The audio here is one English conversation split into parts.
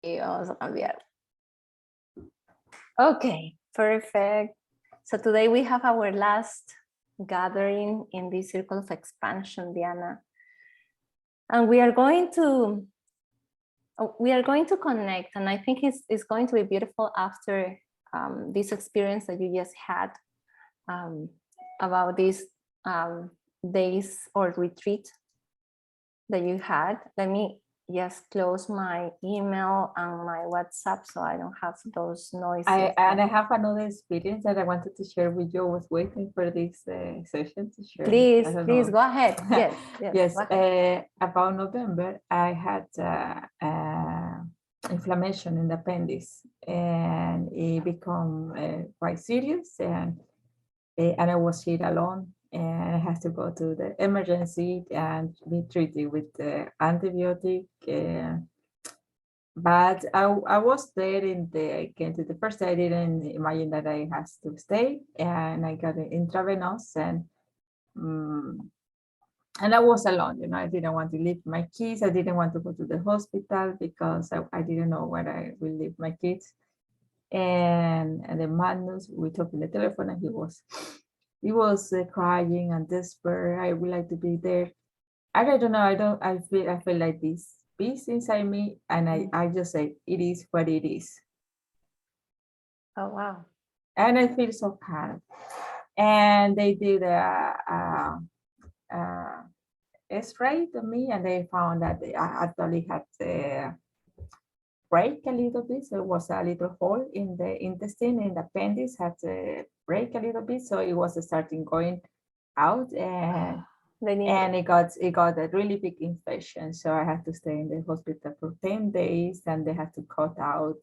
Y vamos a cambiar. Okay, perfect. So today we have our last gathering in this circle of expansion, Diana. And we are going to connect, and I think it's going to be beautiful after this experience that you just had about these days or retreat that you had. Let me just close my email and my WhatsApp so I don't have those noises. I have another experience that I wanted to share with you. I was waiting for this session to share. Please go ahead. Yes. Yes. About November, I had inflammation in the appendix, and it became quite serious, and I was here alone, and I had to go to the emergency and be treated with antibiotic. But I was there I came to the first day. I didn't imagine that I had to stay, and I got an intravenous, and I was alone. I didn't want to leave my kids. I didn't want to go to the hospital because I didn't know where I will leave my kids. And the Magnus, we talked on the telephone, and he was crying and desperate. I would like to be there. I don't know. I feel like this peace inside me, and I just say it is what it is. Oh wow! And I feel so calm. And they did X-ray to me, and they found that I actually had break a little bit. So it was a little hole in the intestine, in the appendix, had to break a little bit. So it was starting going out, and it got a really big infection. So I had to stay in the hospital for 10 days, and they had to cut out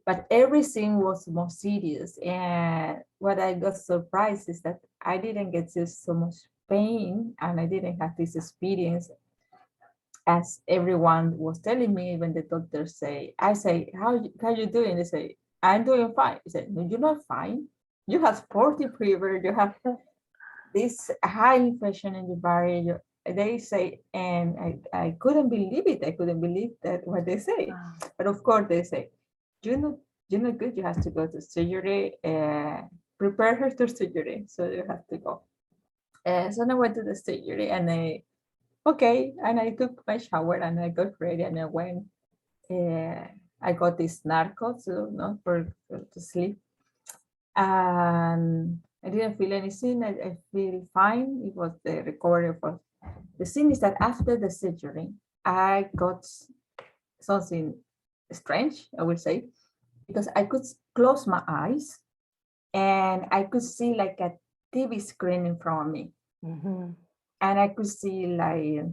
but everything was more serious. And what I got surprised is that I didn't get so much pain, and I didn't have this experience as everyone was telling me. When the doctors I say, how you doing? They say, I'm doing fine. I said, no, you're not fine. You have sporty fever. You have this high infection in your body. They say, and I couldn't believe it. I couldn't believe that what they say. But of course they say, you're not good. You have to go to surgery. Prepare her to surgery. So you have to go. So I went to the surgery, and and I took my shower, and I got ready, and I went. I got this narcos, to sleep, and I didn't feel anything. I feel fine. It was the recovery of the thing is that after the surgery, I got something strange, I would say, because I could close my eyes, and I could see like a TV screen in front of me. Mm-hmm. And I could see like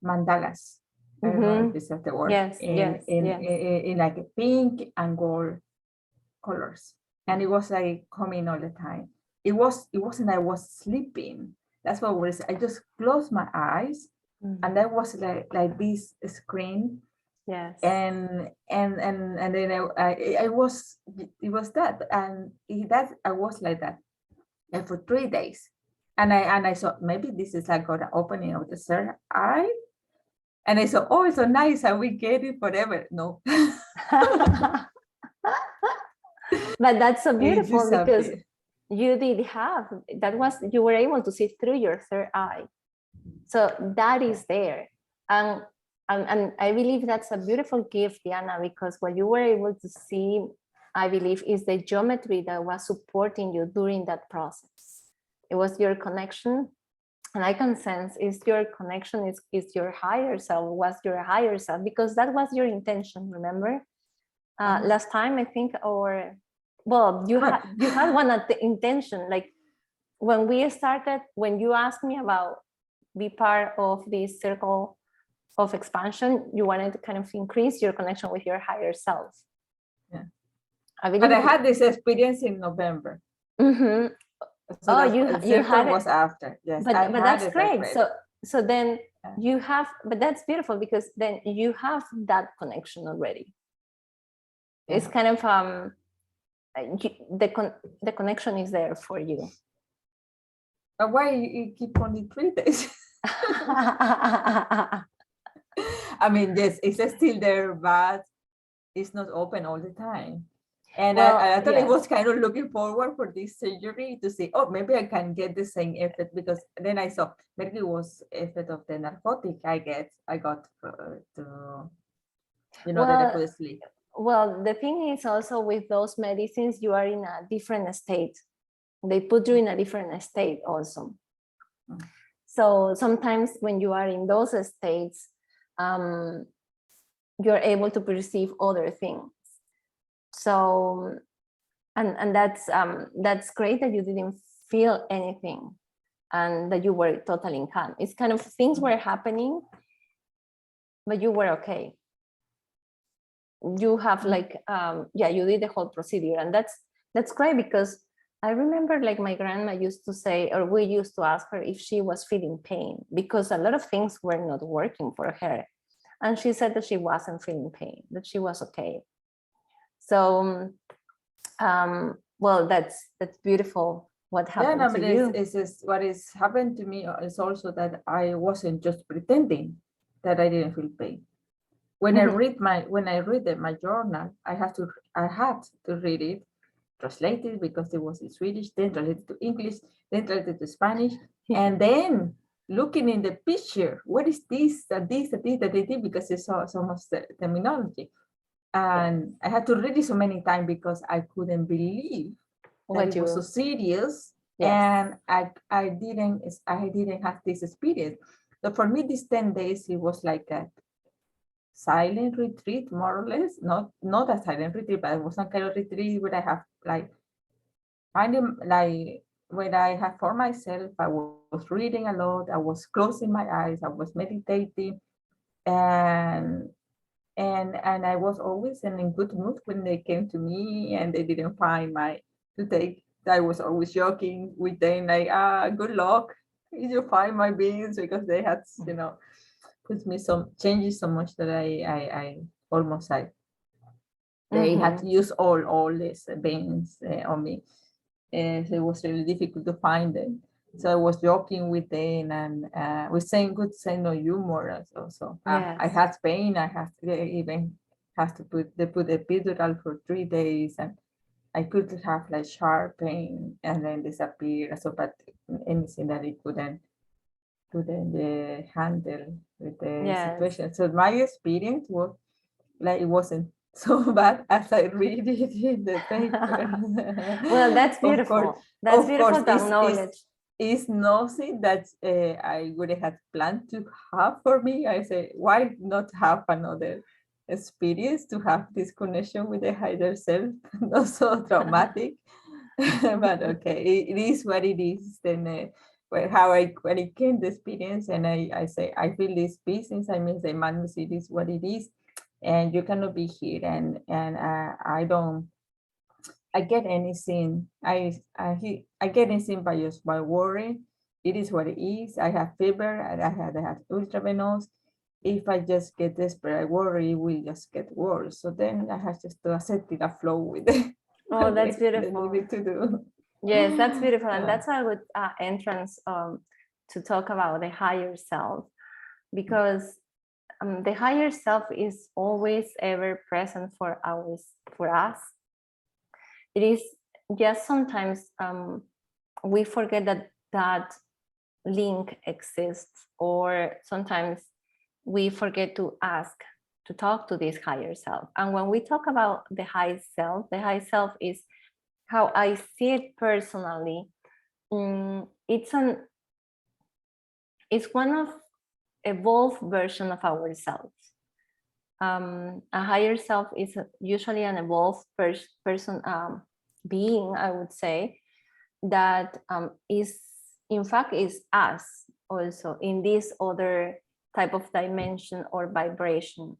mandalas. I don't know if this is the word. Yes, in like a pink and gold colors. And it was like coming all the time. It wasn't I was sleeping. That's what it was. I just closed my eyes, and that was like this screen. Yes. And then I was, it was that, and that I was like that, and for 3 days. And I thought maybe this is like an opening of the third eye. And I thought, oh, it's so nice, and we get it forever. No. But that's so beautiful, because you did have, you were able to see through your third eye. So that is there. And I believe that's a beautiful gift, Diana, because what you were able to see, I believe, is the geometry that was supporting you during that process. It was your connection, and I can sense is your connection, is your higher self, was your higher self, because that was your intention, remember? Last time, I think, you had one at the intention, like when we started, when you asked me about be part of this circle of expansion, you wanted to kind of increase your connection with your higher self. Yeah. But I had this experience in November. Mm-hmm. So you had it was after. Yes, but that's great. So then you have, but that's beautiful, because then you have that connection already. Yeah. It's kind of the connection is there for you. But why you keep only 3 days? I mean, yes, it's still there, but it's not open all the time. And Well, I thought I yes. was kind of looking forward for this surgery to see, oh, maybe I can get the same effect, because then I saw maybe it was effect of the narcotic I got to, you know, that I Well, could sleep. well, the thing is also with those medicines, you are in a different state. They put you in a different state also. Mm. So sometimes when you are in those states, you're able to perceive other things. So, and that's great that you didn't feel anything and that you were totally calm. It's kind of things were happening, but you were okay. You have like, yeah, you did the whole procedure, and that's great, because I remember like my grandma used to say, or we used to ask her if she was feeling pain, because a lot of things were not working for her. And she said that she wasn't feeling pain, that she was okay. So, well, that's beautiful what happened No, to but you. it's what is happened to me is also that I wasn't just pretending that I didn't feel pain. When I read my journal, I had to read it, translate it because it was in Swedish, then translated to English, then translated to Spanish, and then looking in the picture, what is this, that this, that this, that they did, because it's so much terminology. And I had to read it so many times because I couldn't believe that it was so serious. Yes. And I didn't have this experience. So for me, these 10 days, it was like a silent retreat, more or less. Not a silent retreat, but it was some kind of retreat where I have like finding like when I have for myself, I was reading a lot, I was closing my eyes, I was meditating, and I was always in a good mood when they came to me and they didn't find my to take. I was always joking with them like, good luck if you find my beans, because they had, you know, put me some changes so much that I almost they had to use all these beans on me. So it was really difficult to find them. So I was joking with them, and with saying good sense of humor. So yes. I had pain. I had to even have to put the epidural for 3 days, and I could have like sharp pain and then disappear. So, but anything that it couldn't handle with the situation. So my experience was like it wasn't so bad as I read it in the paper. Well, that's beautiful. That's beautiful to acknowledge. It's nothing that I would have planned to have for me. I say, why not have another experience to have this connection with the higher self? Not so traumatic, but okay, it is what it is. Then how when it came the experience, and I say, I feel this peace inside me. Say, man, it is what it is, and you cannot be here, and I don't. I get anything. I get anything by just by worry. It is what it is. I have fever. I have ultravenous. If I just get desperate, I worry, it will just get worse. So then I have just to accept it, a flow with it. Oh, that's beautiful. To do. Yes, that's beautiful, and that's a good entrance to talk about the higher self, because the higher self is always ever present for us. It is just sometimes we forget that link exists, or sometimes we forget to ask to talk to this higher self. And when we talk about the high self is how I see it personally. It's one of evolved version of ourselves. A higher self is usually an evolved person, being, I would say, that is in fact is us also in this other type of dimension or vibration.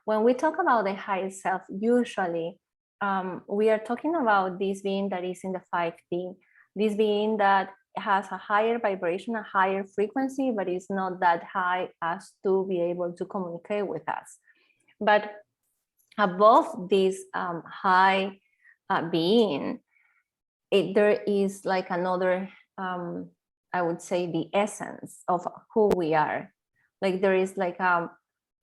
When we talk about the higher self, usually we are talking about this being that is in the 5D, this being that has a higher vibration, a higher frequency, but is not that high as to be able to communicate with us. But above this high being, there is like another, I would say, the essence of who we are. Like there is like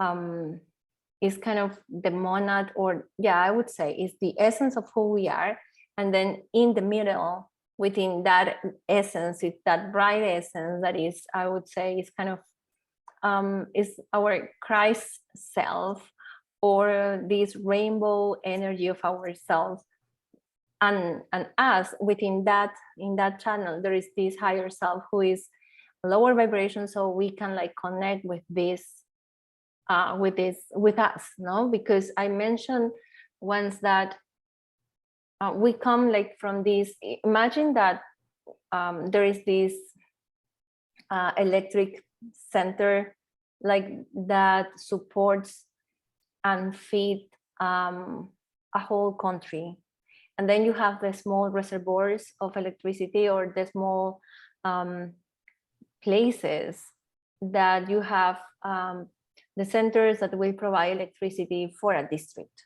is kind of the monad, or yeah, I would say is the essence of who we are. And then in the middle, within that essence, it's that bright essence that is, I would say, is kind of is our Christ self, or this rainbow energy of ourselves. And us within that, in that channel, there is this higher self who is lower vibration, so we can like connect with this, with us, no? Because I mentioned once that we come like from this. Imagine that there is this electric center like that supports and feed a whole country, and then you have the small reservoirs of electricity, or the small places that you have the centers that will provide electricity for a district.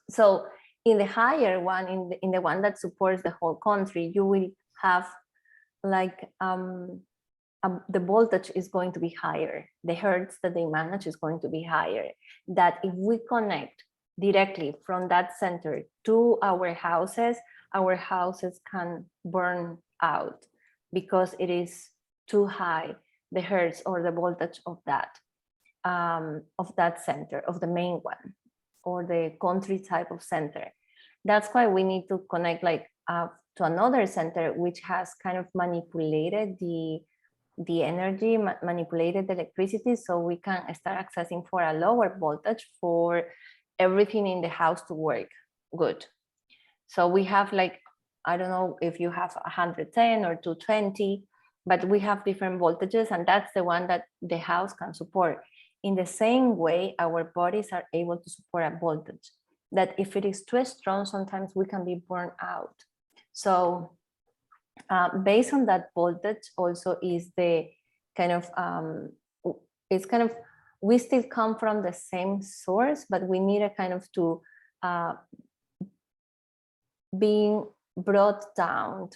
So in the higher one, in the one that supports the whole country, you will have like the voltage is going to be higher. The hertz that they manage is going to be higher. That if we connect directly from that center to our houses can burn out because it is too high, the hertz or the voltage of that center, of the main one, or the country type of center. That's why we need to connect like to another center which has kind of manipulated the energy, manipulated the electricity, so we can start accessing for a lower voltage for everything in the house to work good. So we have like, I don't know if you have 110 or 220, but we have different voltages, and that's the one that the house can support. In the same way, our bodies are able to support a voltage that if it is too strong, sometimes we can be burned out. So based on that voltage also is the kind of, it's kind of, we still come from the same source, but we need a kind of to being brought down,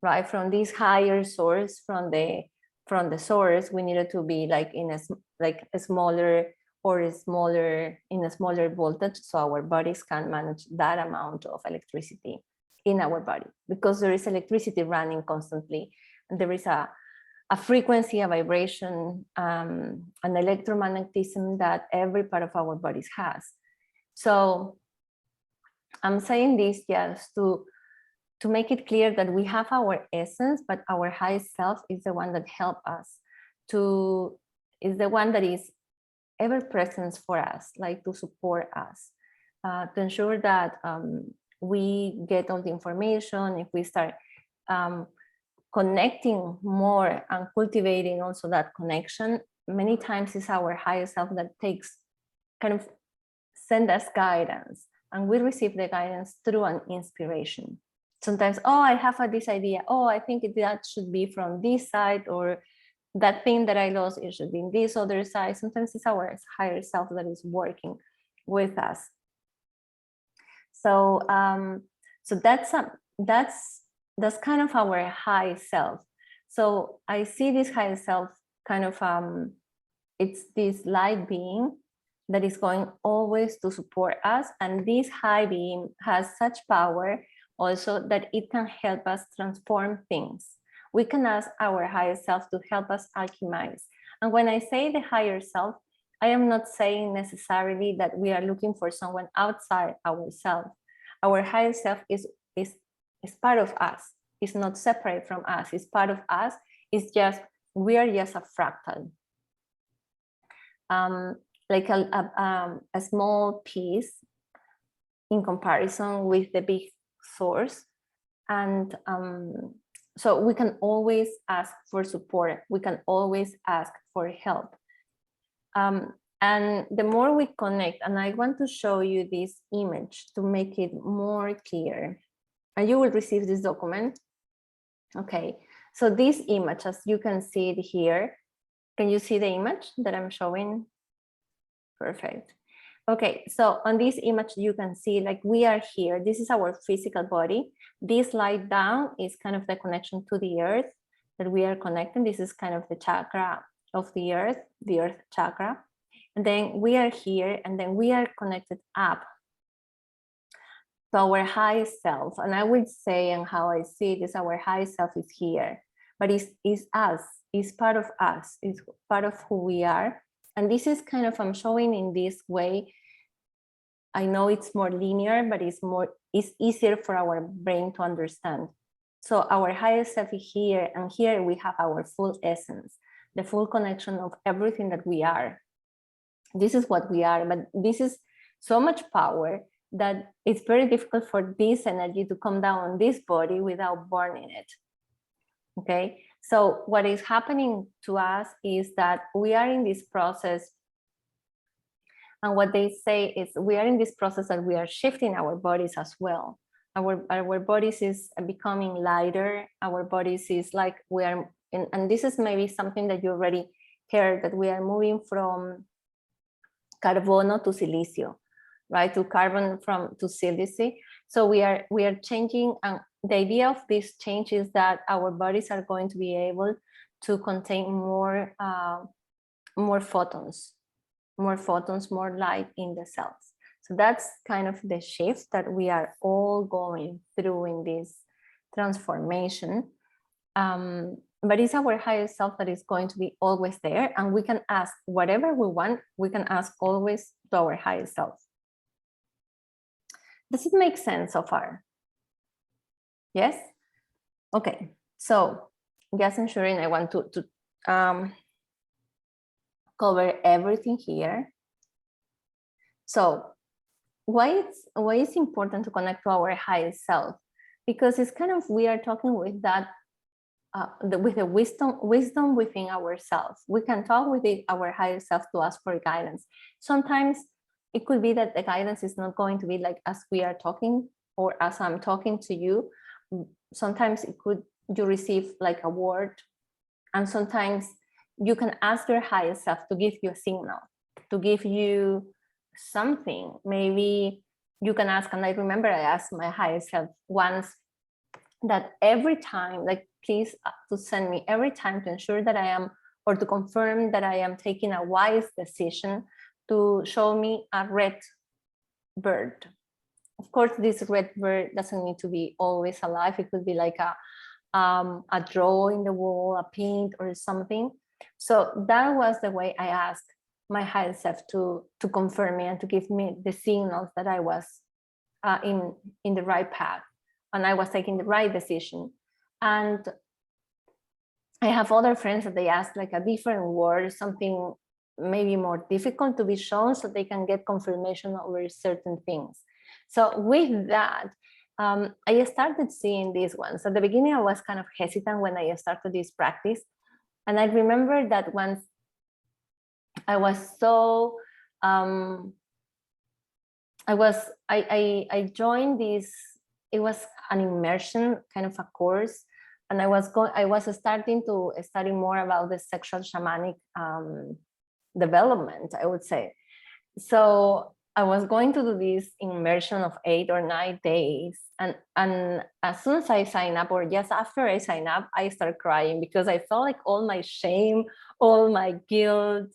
right? From this higher source, from the source, we needed to be like in a smaller in a smaller voltage, so our bodies can manage that amount of electricity in our body, because there is electricity running constantly, and there is a frequency, a vibration, an electromagnetism that every part of our bodies has. So I'm saying this just to make it clear that we have our essence, but our highest self is the one that helps us is the one that is ever present for us, like to support us, to ensure that we get all the information. If we start connecting more and cultivating also that connection, many times it's our higher self that takes kind of send us guidance, and we receive the guidance through an inspiration. Sometimes, oh, I have this idea, oh, I think that should be from this side, or that thing that I lost, it should be in this other side. Sometimes it's our higher self that is working with us. So so that's kind of our high self. So I see this high self kind of it's this light being that is going always to support us, and this high being has such power also that it can help us transform things. We can ask our higher self to help us alchemize. And when I say the higher self, I am not saying necessarily that we are looking for someone outside ourselves. Our higher self is part of us. It's not separate from us. It's part of us. It's just, we are just a fractal. Like a small piece in comparison with the big source. And so we can always ask for support. We can always ask for help. And the more we connect, and I want to show you this image to make it more clear, and you will receive this document. Okay, so this image, as you can see it here, can you see the image that I'm showing? Perfect. Okay, so on this image, you can see like we are here. This is our physical body. This light down is kind of the connection to the earth that we are connecting. This is kind of the chakra of the earth chakra. And then we are here, and then we are connected up to our high self. And I would say, and how I see it is, our high self is here, but it's us, it's part of us, it's part of who we are. And this is kind of, I'm showing in this way. I know it's more linear, but it's easier for our brain to understand. So our highest self is here, and here we have our full essence, the full connection of everything that we are. This is what we are, but this is so much power that it's very difficult for this energy to come down on this body without burning it. Okay, so what is happening to us is that we are in this process. And what they say is we are in this process that we are shifting our bodies as well. Our bodies is becoming lighter. Our bodies is like we are, and this is maybe something that you already heard, that we are moving from carbono to silicio, right? To carbon to silice. So we are changing, and the idea of this change is that our bodies are going to be able to contain more photons, more light in the cells. So that's kind of the shift that we are all going through in this transformation. But it's our higher self that is going to be always there, and we can ask whatever we want. We can ask always to our higher self. Does it make sense so far? Yes? Okay, so just ensuring I want to cover everything here. So why it's important to connect to our highest self? Because it's kind of, we are talking with that with the wisdom within ourselves. We can talk with our higher self to ask for guidance. Sometimes it could be that the guidance is not going to be like as we are talking or as I'm talking to you. Sometimes you receive like a word, and sometimes you can ask your higher self to give you a signal, to give you something. Maybe you can ask, and I remember I asked my higher self once that every time, like, please to send me every time to ensure that I am, or to confirm that I am taking a wise decision, to show me a red bird. Of course, this red bird doesn't need to be always alive. It could be like a draw in the wall, a paint or something. So that was the way I asked my higher self to confirm me and to give me the signals that I was in the right path and I was taking the right decision. And I have other friends that they ask like a different word, something maybe more difficult to be shown, so they can get confirmation over certain things. So with that, I started seeing these ones. At the beginning, I was kind of hesitant when I started this practice. And I remember that once I was so, I joined this, it was an immersion kind of a course. And I was starting to study more about the sexual shamanic development, I would say. So I was going to do this immersion of 8 or 9 days. And as soon as I sign up, or just after I sign up, I start crying because I felt like all my shame, all my guilt,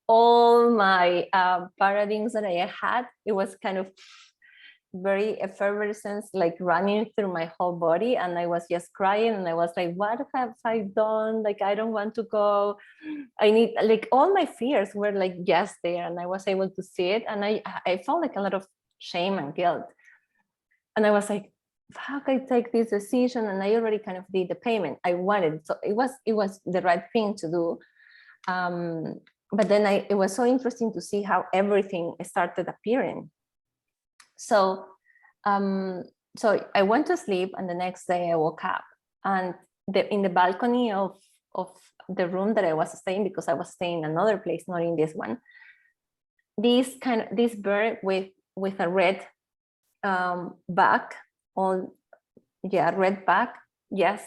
all my paradigms that I had, it was kind of very effervescence, like running through my whole body. And I was just crying and I was like, what have I done? Like, I don't want to go. I need, like, all my fears were like just there, and I was able to see it. And I felt like a lot of shame and guilt. And I was like, how can I take this decision? And I already kind of did the payment. I wanted, so it was the right thing to do. But then it was so interesting to see how everything started appearing. So I went to sleep, and the next day I woke up, and in the balcony of the room that I was staying, because I was staying in another place, not in this one, this bird with a red back, red back, yes,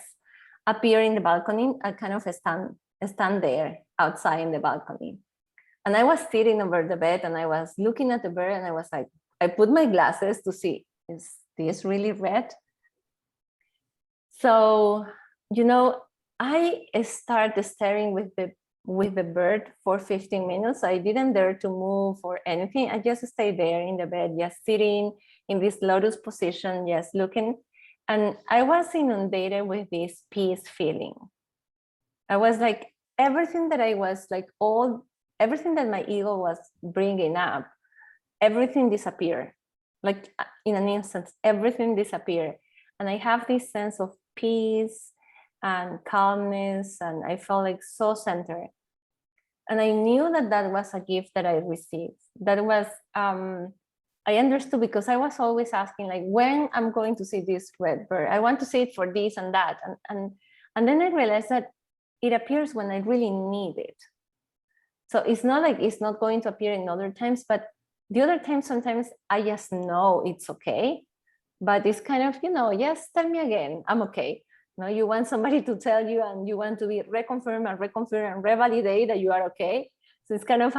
appear in the balcony. I kind of stand there outside in the balcony, and I was sitting over the bed, and I was looking at the bird, and I was like, I put my glasses to see, is this really red? So, I started staring with the with the bird for 15 minutes. I didn't dare to move or anything. I just stayed there in the bed, just sitting in this lotus position, just looking. And I was inundated with this peace feeling. I was like, everything that I was like, everything that my ego was bringing up, everything disappeared. Like in an instant, everything disappeared. And I have this sense of peace and calmness, and I felt like so centered. And I knew that that was a gift that I received. That was, I understood, because I was always asking, like, when I'm going to see this red bird? I want to see it for this and that. And then I realized that it appears when I really need it. So it's not like it's not going to appear in other times, but the other times, sometimes I just know it's okay. But it's kind of, yes, tell me again, I'm okay. You want somebody to tell you, and you want to be reconfirm and revalidate that you are okay. So it's kind of,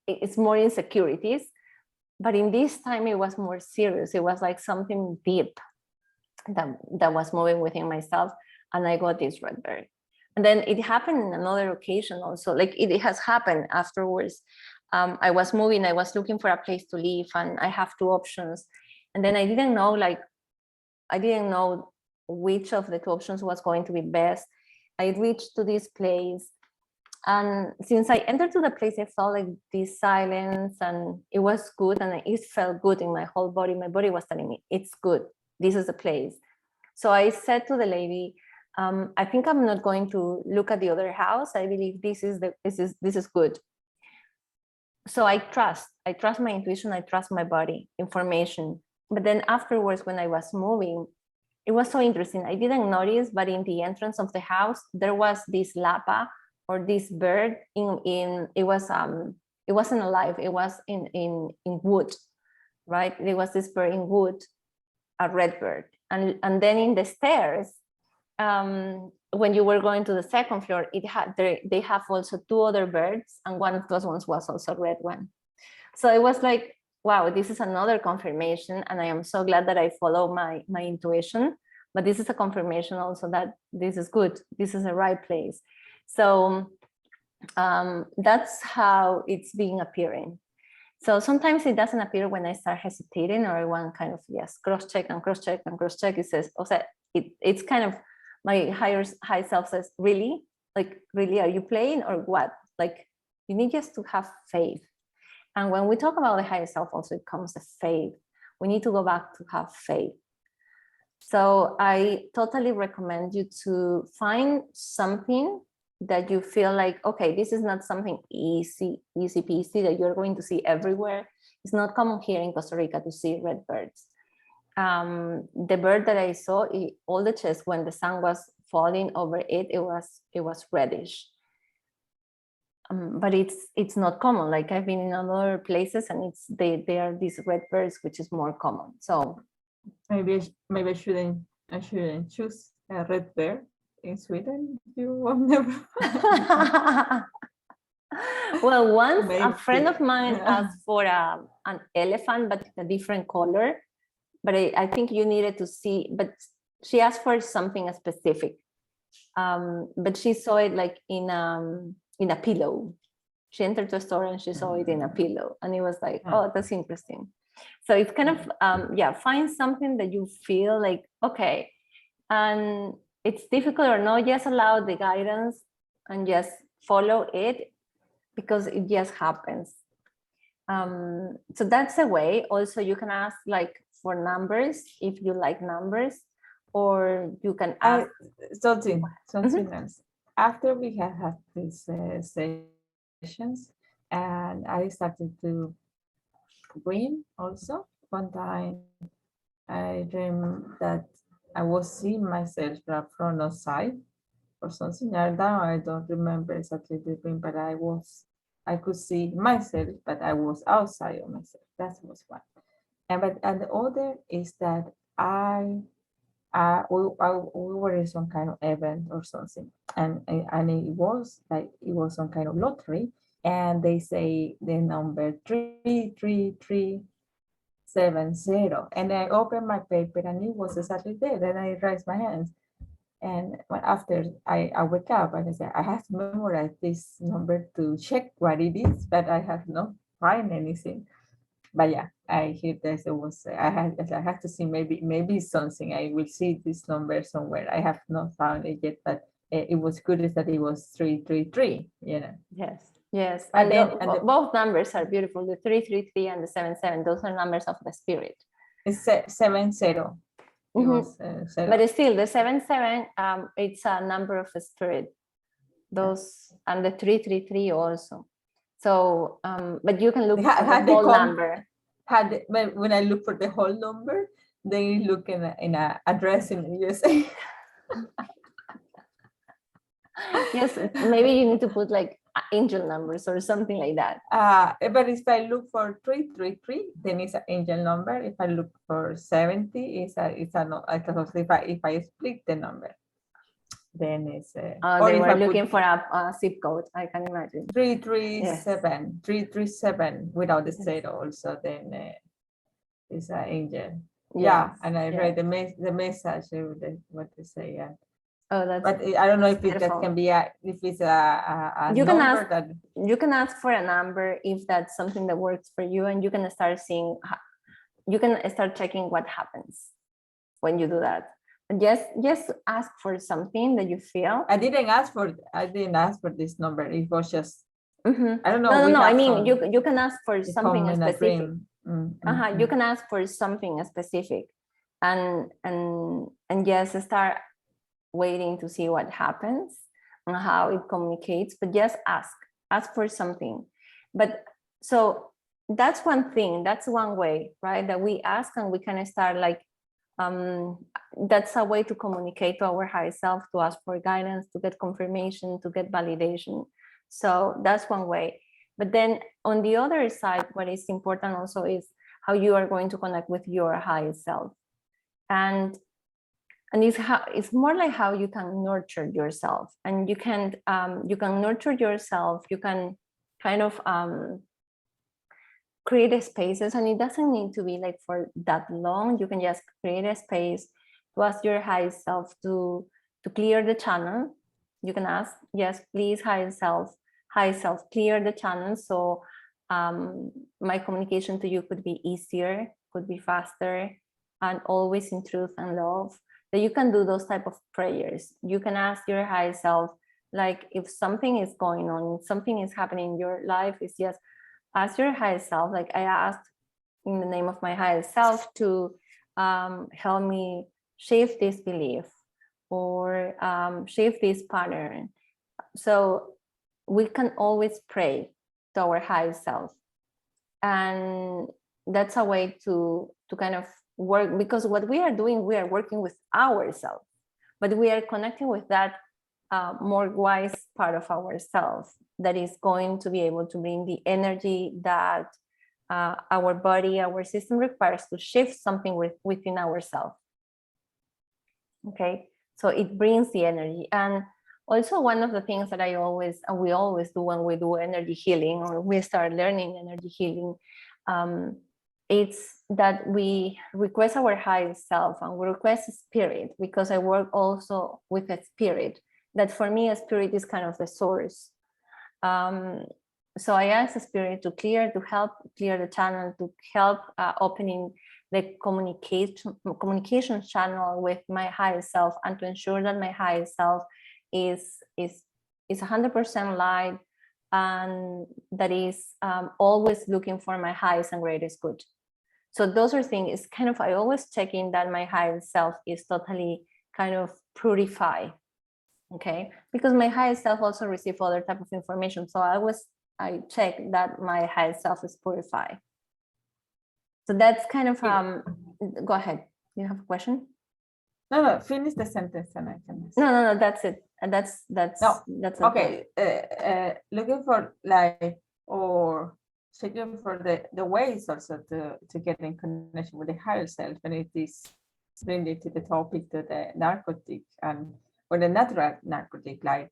it's more insecurities. But in this time, it was more serious. It was like something deep that was moving within myself. And I got this red bird. And then it happened in another occasion also. Like it has happened afterwards. I was moving, I was looking for a place to live, and I have two options. And then I didn't know which of the two options was going to be best. I reached to this place, and since I entered to the place, I felt like this silence, and it was good, and it felt good in my whole body. My body was telling me, it's good, this is the place. So I said to the lady, I think I'm not going to look at the other house. I believe this is good. So I trust my intuition, I trust my body information. But then afterwards, when I was moving, it was so interesting. I didn't notice, but in the entrance of the house, there was this lapa, or this bird it wasn't alive. It was in wood, right? There was this bird in wood, a red bird. And then in the stairs, when you were going to the second floor, they have also two other birds, and one of those ones was also a red one. So it was like, wow, this is another confirmation, and I am so glad that I follow my intuition. But this is a confirmation also that this is good. This is the right place. So that's how it's being appearing. So sometimes it doesn't appear when I start hesitating, or I want kind of, yes, cross check and cross check and cross check. It says, it's kind of, my high self says, really? Like, really, are you playing or what? Like, you need just to have faith. And when we talk about the higher self, also it comes the faith. We need to go back to have faith. So I totally recommend you to find something that you feel like, okay, this is not something easy peasy that you're going to see everywhere. It's not common here in Costa Rica to see red birds. The bird that I saw, all the chest, when the sun was falling over it, it was reddish. But it's not common. Like, I've been in other places, and they are these red birds, which is more common. So maybe I shouldn't choose a red bird in Sweden. You will never. Well, once a friend of mine asked for an elephant, but a different color. But I think you needed to see. But she asked for something specific. But she saw it like in a pillow. She entered the store and she saw it in a pillow, and it was like, oh, that's interesting. So it's kind of, find something that you feel like, okay, and it's difficult or not, just allow the guidance and just follow it, because it just happens. So that's a way. Also, you can ask like for numbers if you like numbers, or you can ask something else. After we have had these sessions, and I started to dream also. One time I dreamed that I was seeing myself from outside or something. Now I don't remember exactly the dream, but I could see myself, but I was outside of myself. That was one. And the other is that we were in some kind of event or something, and it was some kind of lottery, and they say the number 33370, and I opened my paper and it was exactly there. Then I raised my hands, And after I wake up and I say, I have to memorize this number to check what it is, but I have not find anything. But yeah, I hear this. It was I had to see maybe something. I will see this number somewhere. I have not found it yet, but it was good that it was 333. You know. Yes, and both numbers are beautiful. The 333 and the 77. Those are numbers of the spirit. It's 70. It was, but still, the 77. It's a number of a spirit. Those and the 333 also. So, but you can look at the whole number. When I look for the whole number, they look in a address in the USA. Yes, maybe you need to put like angel numbers or something like that. But if I look for 333, then it's an angel number. If I look for 70, it's a if I split the number, then it's they were looking for a zip code. I can imagine 337, 337 without the zero also. Then it's an angel. Yeah, and I read the message. What they say. Yeah. But I don't know if that can be if it's a you can number that you can ask for a number if that's something that works for you, and you can start seeing. You can start checking what happens when you do that. Just ask for something that you feel. I didn't ask for this number. It was just I don't know. No. I mean, you can ask for something specific. You can ask for something specific, and just start waiting to see what happens and how it communicates. But just ask for something. But so that's one thing. That's one way, right? That we ask and we can start like. That's a way to communicate to our higher self, to ask for guidance, to get confirmation, to get validation. So that's one way. But then on the other side, what is important also is how you are going to connect with your higher self. And it's more like how you can nurture yourself. And you can nurture yourself. You can kind of create spaces, and it doesn't need to be like for that long. You can just create a space to ask your higher self to clear the channel. You can ask, yes, please, higher self, clear the channel so my communication to you could be easier, could be faster, and always in truth and love. That you can do those type of prayers. You can ask your higher self, like if something is going on, something is happening in your life, it's just ask your higher self, like I asked in the name of my higher self to help me shift this belief or shift this pattern. So we can always pray to our higher self. And that's a way to kind of work, because what we are doing, we are working with ourselves, but we are connecting with that more wise part of ourselves that is going to be able to bring the energy that our body, our system requires to shift something within ourselves. Okay, so it brings the energy. And also one of the things that we always do when we do energy healing or we start learning energy healing, it's that we request our higher self and we request spirit, because I work also with a spirit. That for me, a spirit is kind of the source. So I ask the spirit to help clear the channel, to help opening the communication channel with my higher self, and to ensure that my higher self is 100% light, and that is always looking for my highest and greatest good. So those are things, kind of, I always check in that my higher self is totally kind of purified. Okay, because my higher self also receive other type of information. So I check that my higher self is purified. So that's kind of, go ahead. You have a question? No, finish the sentence and I can. No, that's it. That's okay. Looking for like, or checking for the ways also to get in connection with the higher self, and it is related to the topic to the narcotic or the natural narcotic like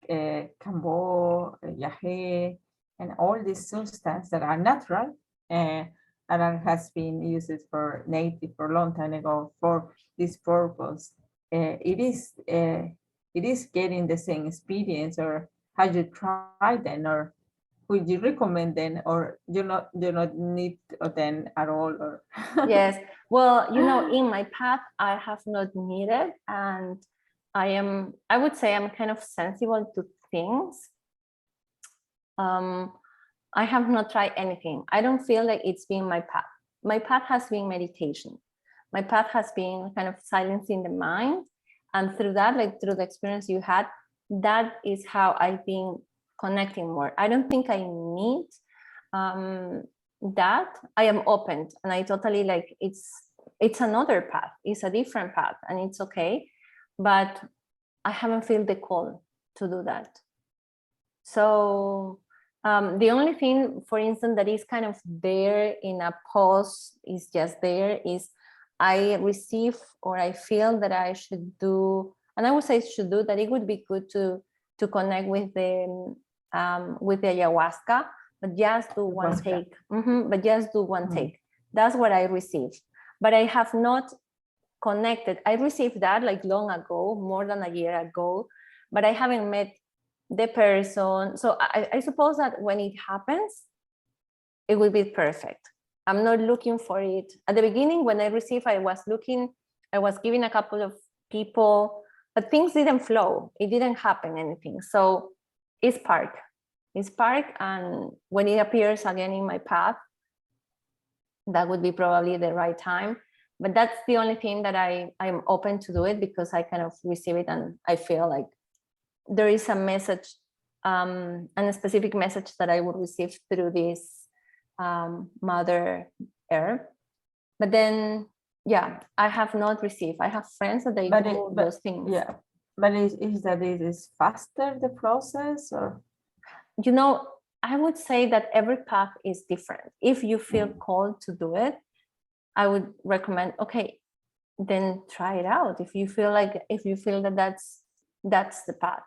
Cambo, Yahe, and all these substances that are natural and has been used for native for a long time ago for this purpose. it is getting the same experience, or have you tried then, or would you recommend then, or you not need then at all, or Yes, well, in my path I have not needed, and I would say I'm kind of sensible to things. I have not tried anything. I don't feel like it's been my path. My path has been meditation. My path has been kind of silencing the mind. And through that, like through the experience you had, that is how I've been connecting more. I don't think I need that. I am open, and I totally like it's another path. It's a different path, and it's okay. But I haven't felt the call to do that. So the only thing, for instance, that is kind of there in a pause, is just there, is I receive, or I feel that I should do, and I would say should do, that it would be good to connect with the ayahuasca, but just do one take. But just do one take. That's what I received. But I have not connected. I received that like long ago, more than a year ago, but I haven't met the person. So I suppose that when it happens, it will be perfect. I'm not looking for it. At the beginning, when I received, I was giving a couple of people, but things didn't flow. It didn't happen anything. So it's spark. And when it appears again in my path, that would be probably the right time. But that's the only thing that I'm open to do it, because I kind of receive it and I feel like there is a message, and a specific message that I would receive through this Mother Earth. But then, yeah, I have not received. I have friends that they do those things. Yeah, but is that it is faster, the process, or? I would say that every path is different. If you feel called to do it, I would recommend, okay, then try it out. If you feel that that's the path.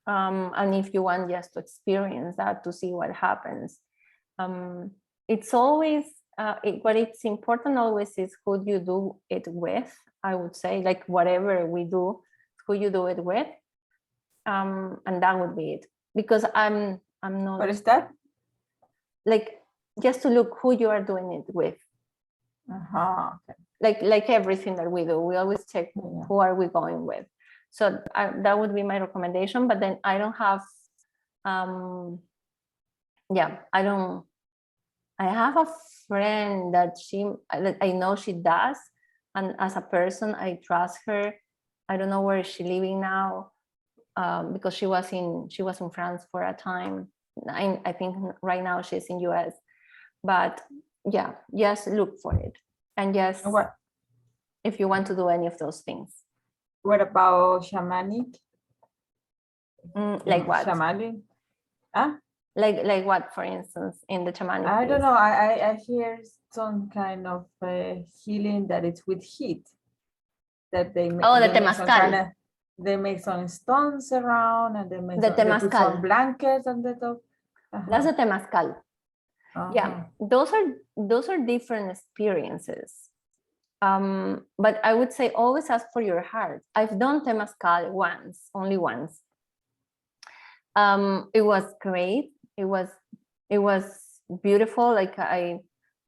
And if you want just to experience that, to see what happens, it's always what it's important always is who you do it with. I would say, like, whatever we do, who you do it with, and that would be it. Because I'm not. What is that? Like, just to look who you are doing it with. Okay. Like everything that we do, we always check who are we going with. So that would be my recommendation. But then I don't have, I have a friend that I know she does. And as a person, I trust her. I don't know where she's living now, because she was in France for a time. I think right now she's in US. But yeah, just look for it. And just if you want to do any of those things. What about shamanic? Like what? Shamanic? Huh? Like what, for instance, in the shamanic? I don't know. I hear some kind of healing that it's with heat. That they make. The temazcal. They make some stones around, and they put some blankets on the top. That's a temazcal. Yeah, those are different experiences. But I would say always ask for your heart. I've done temazcal only once. It was great. It was beautiful. Like I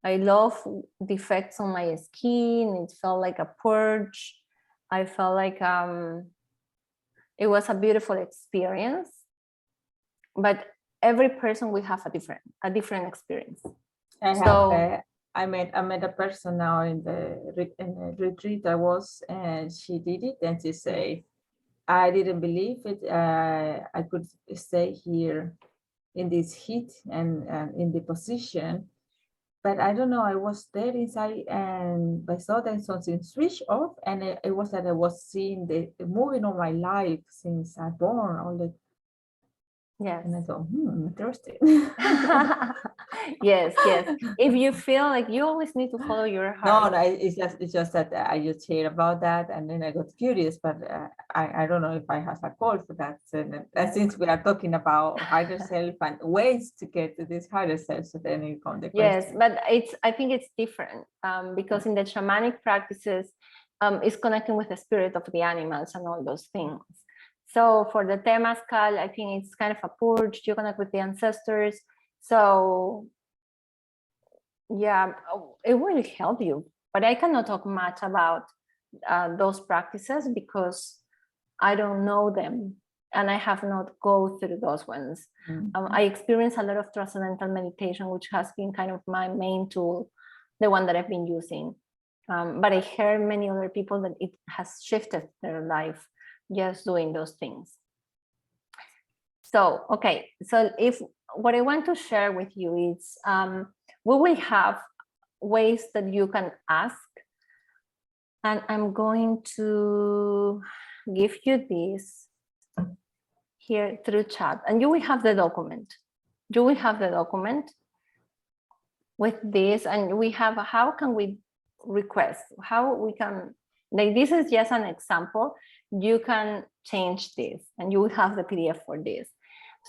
love the effects on my skin. It felt like a purge. I felt like it was a beautiful experience. But every person will have a different experience. I met a person now in the retreat I was, and she did it, and she said, I didn't believe it. I could stay here in this heat and in the position, but I don't know. I was there inside, and I saw that something switched off, and it was that I was seeing the moving of my life since I born all the. Yes. And I thought, interesting. Yes. If you feel like, you always need to follow your heart. No, it's just that I just hear about that, and then I got curious, but I don't know if I have a call for that. And since we are talking about higher self and ways to get to this higher self, so then you come the question. Yes, but I think it's different, because in the shamanic practices, is connecting with the spirit of the animals and all those things. So for the Temazcal, I think it's kind of a purge. You connect with the ancestors. So yeah, it will help you. But I cannot talk much about those practices because I don't know them and I have not go through those ones. I experience a lot of transcendental meditation, which has been kind of my main tool, the one that I've been using. But I hear many other people that it has shifted their life just doing those things. So, okay, so if what I want to share with you is we will have ways that you can ask, and I'm going to give you this here through chat, and you will have the document. You will have the document with this, and we have how can we request, how we can, like this is just an example. You can change this, and you will have the PDF for this.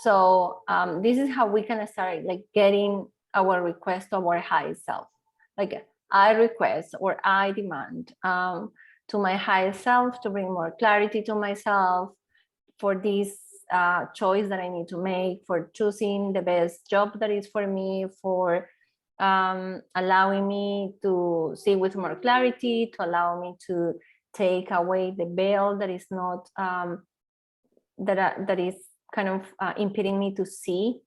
So this is how we can start like getting our request to our high self. Like I request or I demand to my higher self to bring more clarity to myself for this choice that I need to make, for choosing the best job that is for me, for allowing me to see with more clarity, to allow me to take away the veil that is not that is kind of impeding me to see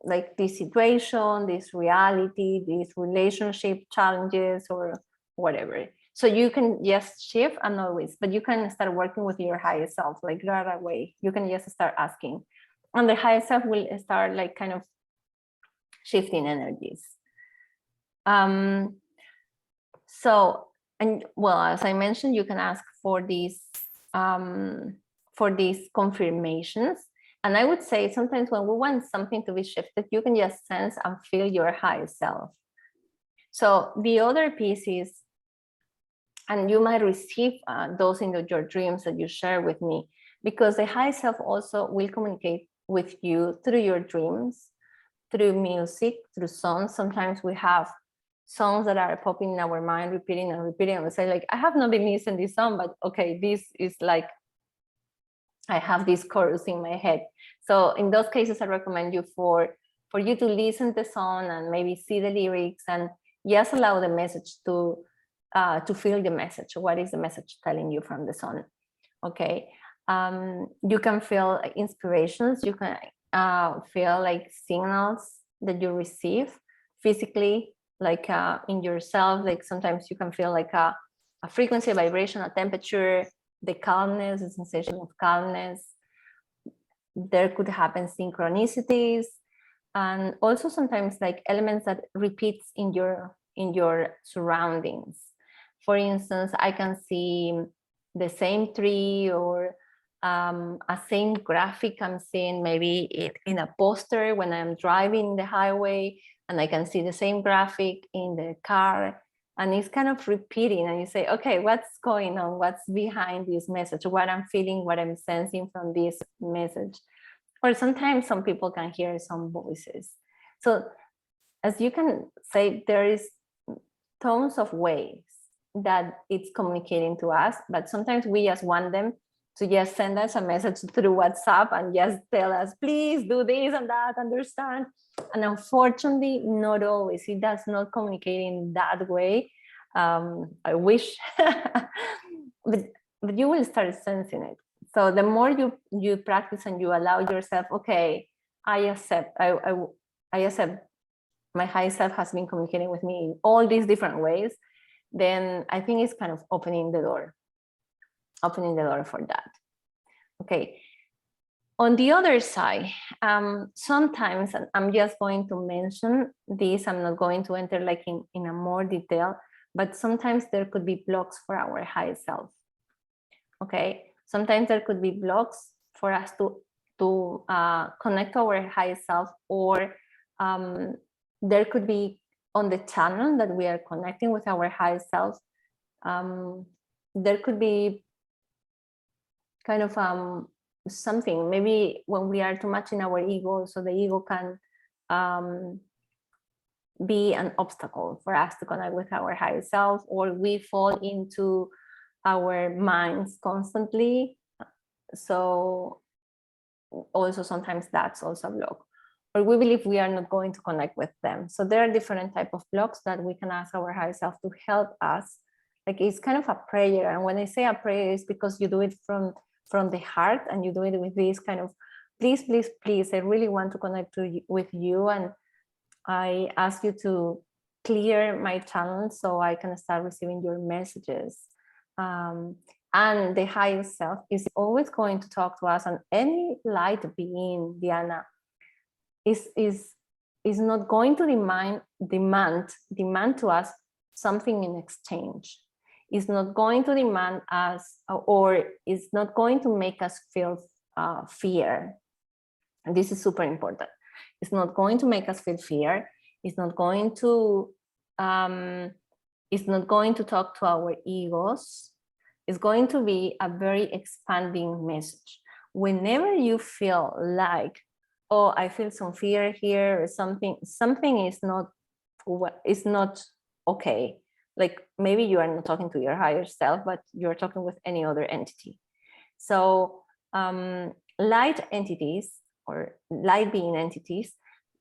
like this situation, this reality, these relationship challenges or whatever. So you can just shift and always, but you can start working with your higher self, like right away. You can just start asking. And the higher self will start like kind of shifting energies. So, and well, as I mentioned, you can ask for these confirmations. And I would say sometimes when we want something to be shifted, you can just sense and feel your higher self. So the other piece is, and you might receive those in your dreams that you share with me, because the higher self also will communicate with you through your dreams, through music, through songs. Sometimes we have songs that are popping in our mind, repeating and repeating, and we say like, I have not been listening to this song, but okay, this is like, I have this chorus in my head. So in those cases, I recommend you for you to listen to the song and maybe see the lyrics and just allow the message to feel the message. What is the message telling you from the song? Okay. You can feel inspirations. You can feel like signals that you receive physically, like in yourself. Like sometimes you can feel like a frequency, a vibration, a temperature, the calmness, the sensation of calmness. There could happen synchronicities, and also sometimes like elements that repeats in your surroundings. For instance, I can see the same tree or a same graphic I'm seeing maybe in a poster when I'm driving the highway, and I can see the same graphic in the car, and it's kind of repeating, and you say, okay, what's going on? What's behind this message? What I'm feeling, what I'm sensing from this message? Or sometimes some people can hear some voices. So as you can say, there is tons of ways that it's communicating to us, but sometimes we just want them to just send us a message through WhatsApp and just tell us, please do this and that, understand. And unfortunately, not always. It does not communicate in that way. I wish, but you will start sensing it. So the more you practice and you allow yourself, okay, I accept my higher self has been communicating with me in all these different ways, then I think it's kind of opening the door for that. Okay. On the other side, sometimes, and I'm just going to mention this, I'm not going to enter like in a more detail, but sometimes there could be blocks for our higher self. Okay. Sometimes there could be blocks for us to connect to our higher self, or there could be on the channel that we are connecting with our higher self. There could be kind of something, maybe when we are too much in our ego, so the ego can be an obstacle for us to connect with our higher self, or we fall into our minds constantly. So also sometimes that's also a block, or we believe we are not going to connect with them. So there are different type of blocks that we can ask our higher self to help us. Like, it's kind of a prayer, and when I say a prayer, it's because you do it from the heart, and you do it with this kind of, please, please, please, I really want to connect with you, and I ask you to clear my channel so I can start receiving your messages. And the higher self is always going to talk to us, and any light being, Diana, is not going to demand to us something in exchange. It's not going to demand us, or it's not going to make us feel fear. And this is super important. It's not going to make us feel fear. It's not going to talk to our egos. It's going to be a very expanding message. Whenever you feel like, oh, I feel some fear here, or something is not okay. Like, maybe you are not talking to your higher self, but you're talking with any other entity. So light entities, or light being entities,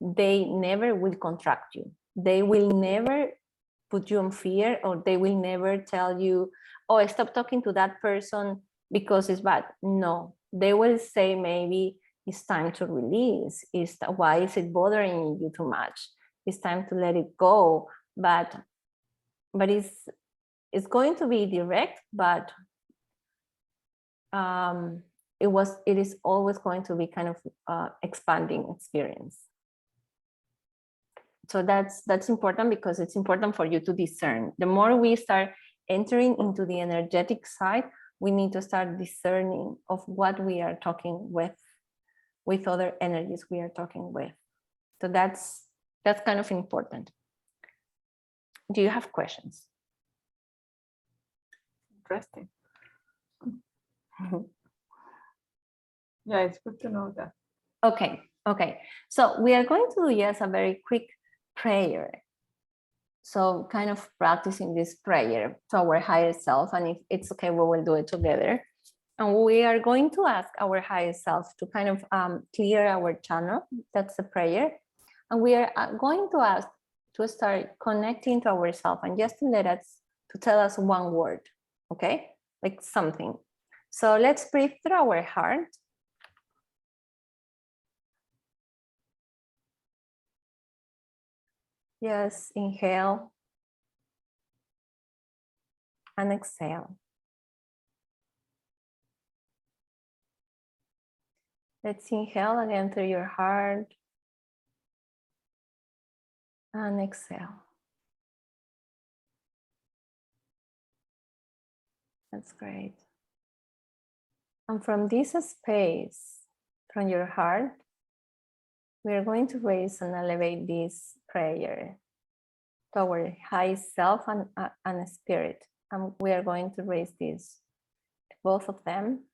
they never will contract you. They will never put you on fear, or they will never tell you, oh, stop talking to that person because it's bad. No, they will say, maybe it's time to release. Why is it bothering you too much? It's time to let it go. But it's going to be direct, but it is always going to be kind of expanding experience. So that's important, because it's important for you to discern. The more we start entering into the energetic side, we need to start discerning of what we are talking with other energies we are talking with. So that's kind of important. Do you have questions? Interesting. Yeah, it's good to know that. Okay. So we are going to do just a very quick prayer. So kind of practicing this prayer to our higher self, and if it's okay, we will do it together. And we are going to ask our higher self to kind of clear our channel. That's the prayer. And we are going to ask to start connecting to ourselves, and just to tell us one word, okay? Like something. So let's breathe through our heart. Yes, inhale and exhale. Let's inhale again through your heart and exhale. That's great. And from this space, from your heart, we are going to raise and elevate this prayer to our high self and spirit. And we are going to raise this, both of them.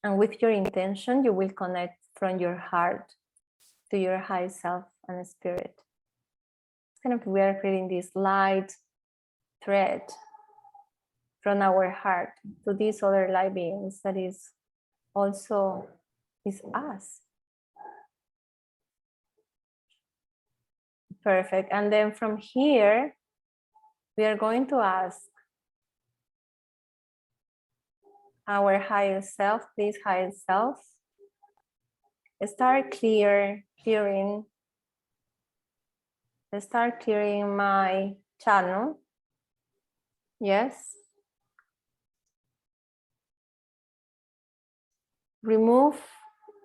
And with your intention, you will connect from your heart to your high self and spirit. It's kind of, we are creating this light thread from our heart to these other light beings that is also is us. Perfect. And then from here, we are going to ask our higher self, please, higher self, start clearing my channel. Yes. Remove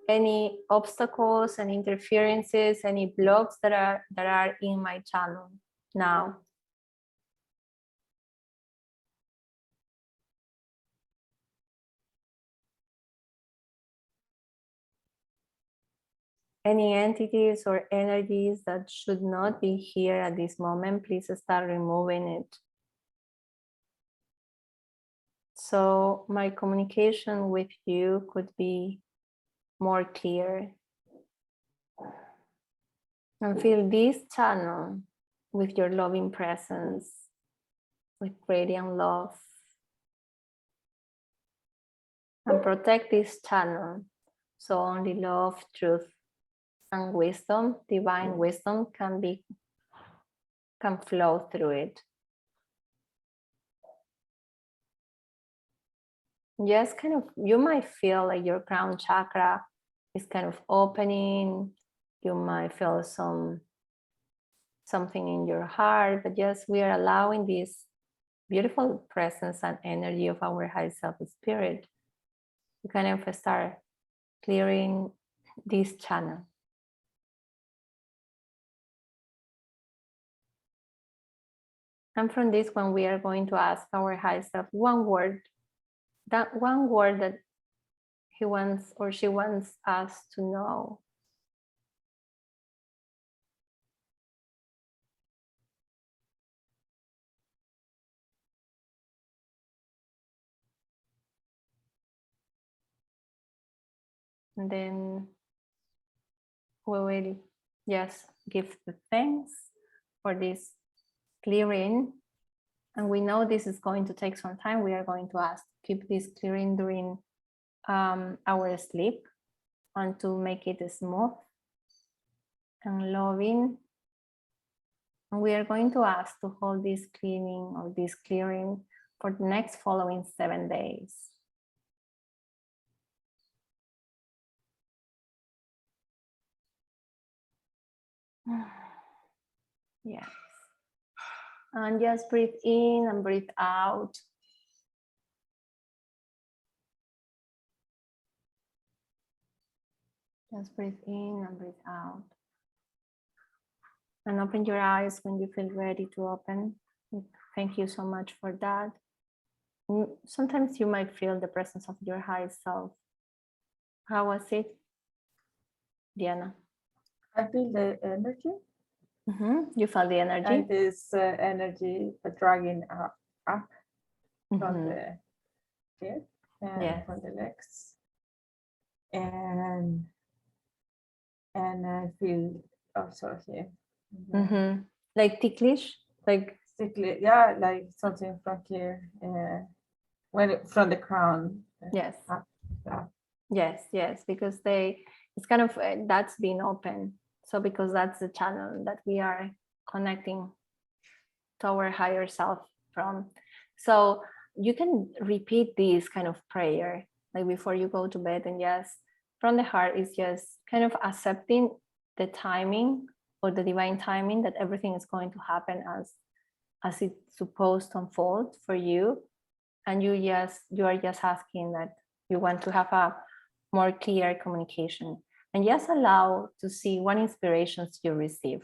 any obstacles and interferences, any blocks that are in my channel now. Any entities or energies that should not be here at this moment, please start removing it. So my communication with you could be more clear. And fill this channel with your loving presence, with radiant love. And protect this channel so only love, truth, and wisdom, divine wisdom, can flow through it. Yes, kind of, you might feel like your crown chakra is kind of opening. You might feel something in your heart, but yes, we are allowing this beautiful presence and energy of our high self spirit to kind of start clearing this channel. And from this one, we are going to ask our high self one word, that one word that he wants or she wants us to know. And then we will just give the thanks for this clearing. And we know this is going to take some time. We are going to ask to keep this clearing during our sleep and to make it smooth and loving. And we are going to ask to hold this cleaning or this clearing for the next following 7 days. Yes. And just breathe in and breathe out. Just breathe in and breathe out. And open your eyes when you feel ready to open. Thank you so much for that. Sometimes you might feel the presence of your high self. How was it, Diana? I feel the energy. You felt the energy? And this energy dragging up from the head and from the legs. And I feel also here. Like ticklish? Like ticklish, yeah, like something from here. From the crown. Yes. Yes, because it's kind of that's being open. So because that's the channel that we are connecting to our higher self from. So you can repeat this kind of prayer like before you go to bed, and yes, from the heart is just kind of accepting the timing or the divine timing that everything is going to happen as it's supposed to unfold for you. And you are just asking that you want to have a more clear communication, and just allow to see what inspirations you receive.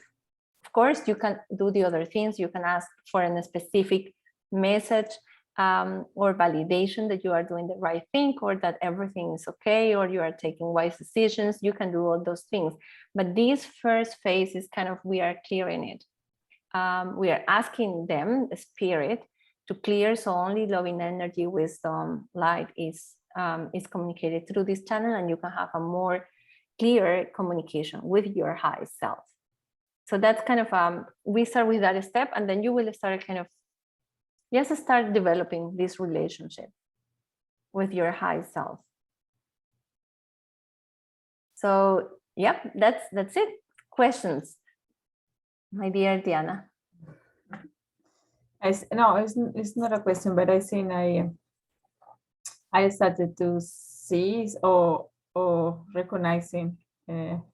Of course, you can do the other things. You can ask for a specific message or validation that you are doing the right thing, or that everything is okay, or you are taking wise decisions. You can do all those things. But this first phase is kind of, we are clearing it. We are asking them, the spirit, to clear, so only loving energy, wisdom, light is communicated through this channel, and you can have a more clear communication with your high self. So that's kind of, we start with that step, and then you will start kind of, just start developing this relationship with your high self. So, yep, that's it. Questions, my dear Diana? No, it's not a question, but I think I started to see or recognizing how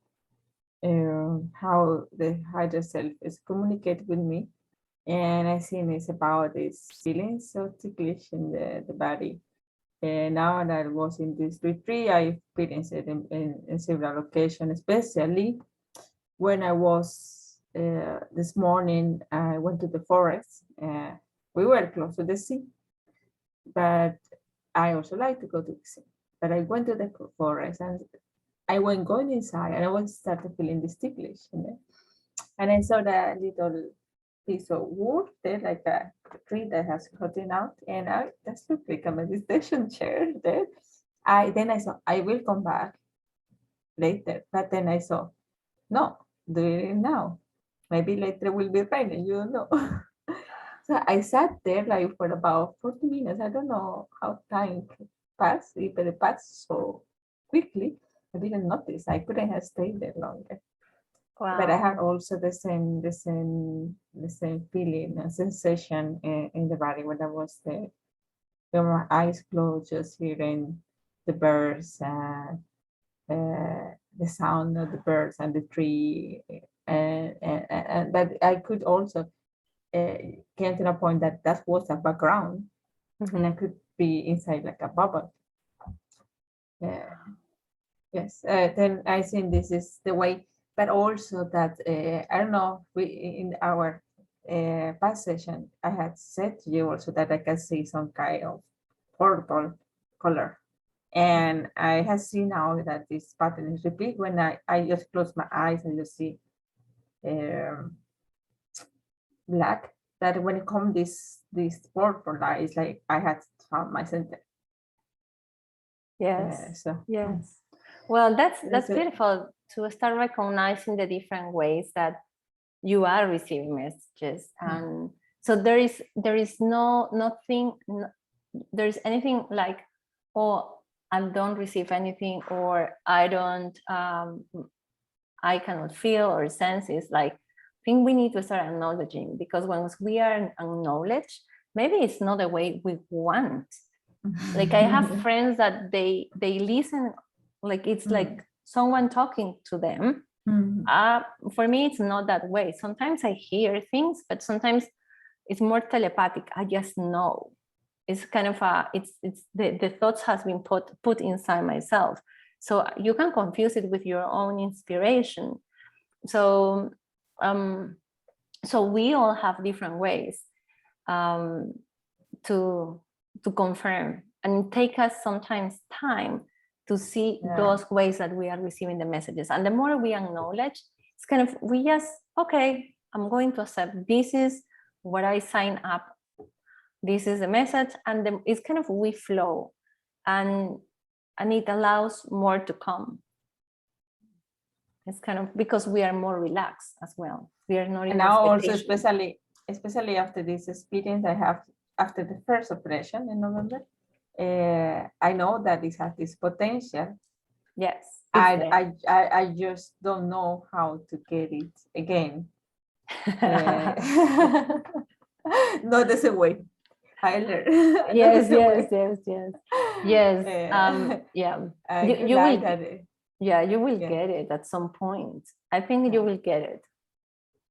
the higher self is communicating with me, and I think it's about this feeling so ticklish in the body. And now that I was in this retreat, I experienced it in several occasions, especially when I was this morning. I went to the forest. We were close to the sea, but I also like to go to the sea. But I went to the forest, and I went going inside, and I was started feeling this ticklish, and I saw that little piece of wood there, like a tree that has cutting out, and I just looked like a meditation chair there. Then I saw I will come back later, but then I saw no, doing it now. Maybe later will be raining, you don't know. So I sat there like for about 40 minutes. I don't know how time passed, but it passed so quickly. I didn't notice. I couldn't have stayed there longer. Wow. But I had also the same feeling, a sensation in the body when I was there. With my eyes closed, just hearing the birds, the sound of the birds and the tree, and but I could also came to a point that that was a background, and I could be inside like a bubble. Yes, then I think this is the way, but also that I don't know, we in our past session, I had said to you also that I can see some kind of purple color. And I have seen now that this pattern is repeat when I just close my eyes and you see black, that when it comes this purple light, it's like I had found my center. Yes. Yes. Well, that's beautiful to start recognizing the different ways that you are receiving messages, and so there is nothing, there's anything like, oh, I don't receive anything, or I don't, I cannot feel or sense. Is like, I think we need to start acknowledging, because once we are acknowledged, maybe it's not the way we want. Like I have friends that they listen, like it's like someone talking to them. For me, it's not that way. Sometimes I hear things, but sometimes it's more telepathic. I just know. It's kind of it's the thoughts has been put inside myself. So you can confuse it with your own inspiration. So so we all have different ways to confirm, and take us sometimes time to see those ways that we are receiving the messages. And the more we acknowledge, it's kind of, we just, okay, I'm going to accept, this is what I sign up, this is the message, and then it's kind of, we flow, and it allows more to come. It's kind of because we are more relaxed as well. We are not in now also, especially after this experience I have after the first operation in November, I know that it has this potential. Yes. I just don't know how to get it again. Not the same way I learned. Yes. Yeah. You will. Yeah, you will get it at some point. I think you will get it.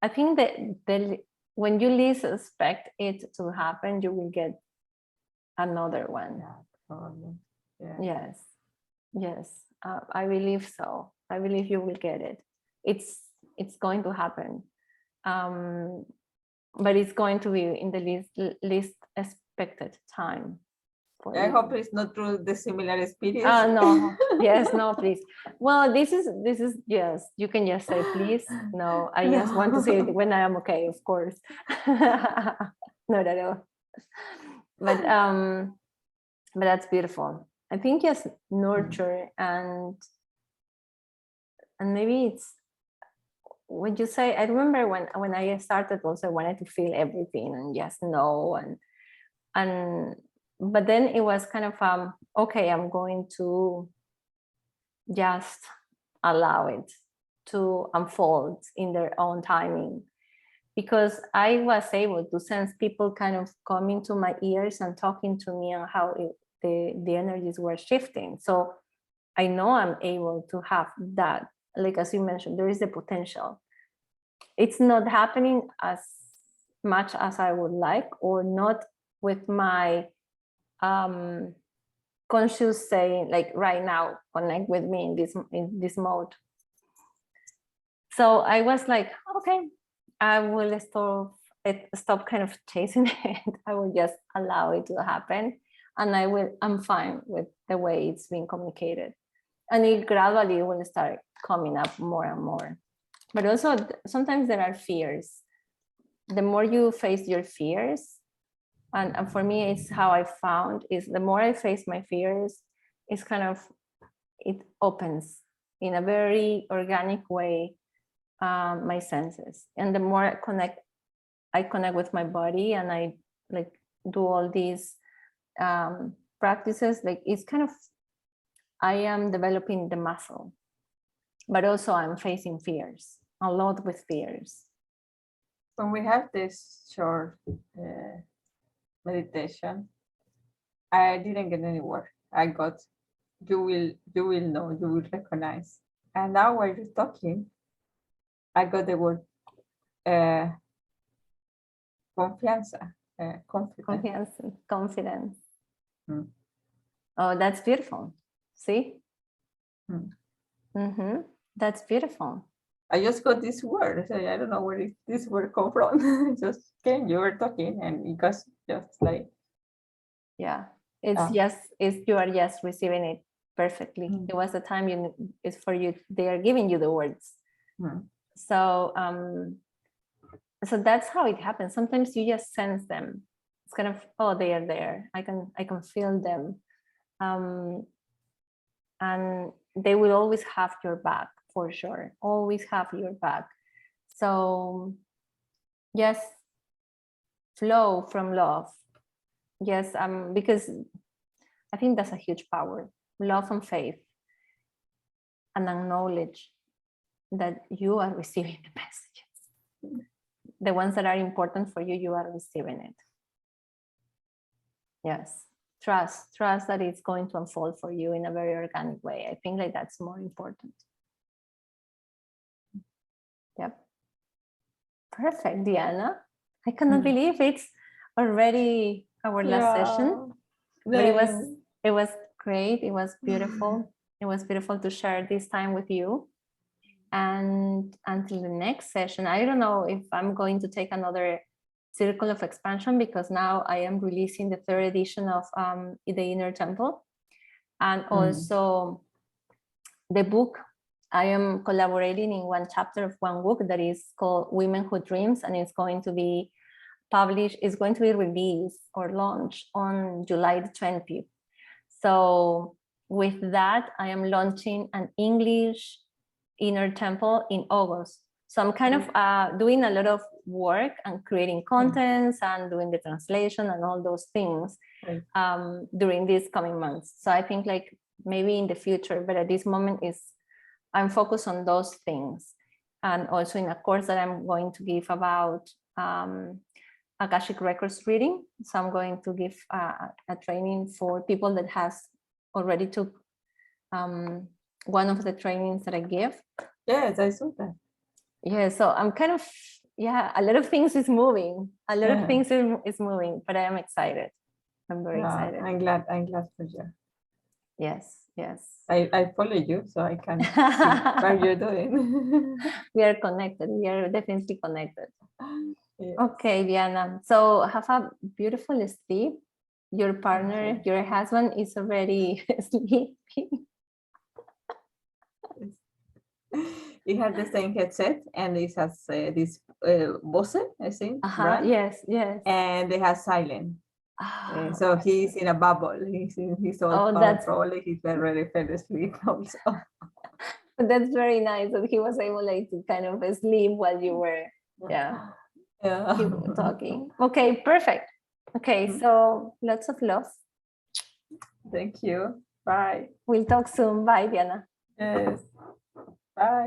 I think that when you least expect it to happen, you will get another one. Yes. I believe so. I believe you will get it. It's going to happen, but it's going to be in the least expected time. I hope it's not through the similar experience. No. Yes, no, please. Well, this is yes, you can just say please. No, I just want to say it when I am okay, of course. Not at all. But that's beautiful. I think yes, nurture, and maybe it's when you say, I remember when I started also, I wanted to feel everything and just know, and but then it was kind of okay, I'm going to just allow it to unfold in their own timing, because I was able to sense people kind of coming to my ears and talking to me on how the energies were shifting. So I know I'm able to have that, like as you mentioned, there is the potential. It's not happening as much as I would like, or not with my conscious saying, like right now, connect with me in this mode. So I was like, okay, I will stop kind of chasing it. I will just allow it to happen, and I'm fine with the way it's being communicated, and it gradually will start coming up more and more. But also sometimes there are fears. The more you face your fears, and for me, it's how I found is the more I face my fears, it's kind of, it opens in a very organic way my senses. And the more I connect with my body, and I like do all these practices, like it's kind of, I am developing the muscle, but also I'm facing fears, a lot with fears. When we have this short meditation, I didn't get anywhere. I got, you will know, you will recognize. And now while you're talking, I got the word confianza, confidence. Confidence. Mm. Oh, that's beautiful. See? Mm. Mm-hmm. That's beautiful. I just got this word. So I don't know where this word come from. It just came, you were talking, and it was just like. Yeah, it's you are just receiving it perfectly. Mm. It was the time it's for you. They are giving you the words. Mm. So so that's how it happens. Sometimes you just sense them. It's kind of, oh, they are there. I can feel them, and they will always have your back, for sure. Always have your back. So yes, flow from love. Yes, because I think that's a huge power. Love and faith, and acknowledge that you are receiving the messages. The ones that are important for you, you are receiving it. Yes. Trust that it's going to unfold for you in a very organic way. I think like that's more important. Yep. Perfect, Diana. I cannot believe it's already our last session. But it was great. It was beautiful. It was beautiful to share this time with you. And until the next session, I don't know if I'm going to take another circle of expansion, because now I am releasing the 3rd edition of The Inner Temple, and also the book. I am collaborating in one chapter of one book that is called Women Who Dreams, and it's going to be published, it's going to be released or launched on July the 20th. So with that, I am launching an English Inner Temple in August. So I'm kind of doing a lot of work and creating contents and doing the translation and all those things during these coming months. So I think like maybe in the future, but at this moment I'm focused on those things. And also in a course that I'm going to give about Akashic Records reading. So I'm going to give a training for people that has already took one of the trainings that I give. Yes, I saw that. Yeah, so I'm kind of, a lot of things is moving. A lot of things is moving, but I am excited. I'm very excited. I'm glad for you. Yes. I follow you, so I can see what you're doing. We are connected. We are definitely connected. Yes. Okay, Diana. So have a beautiful sleep. Your partner, your husband is already sleeping. It has the same headset, and it has this Bose, I think, right? Yes. And they have silent. So he's in a bubble. He's in his own bubble. Probably he's already fell asleep also. That's very nice that he was able like to kind of sleep while you were talking. Okay, perfect. Okay, so lots of love. Thank you. Bye. We'll talk soon. Bye, Diana. Yes. Bye.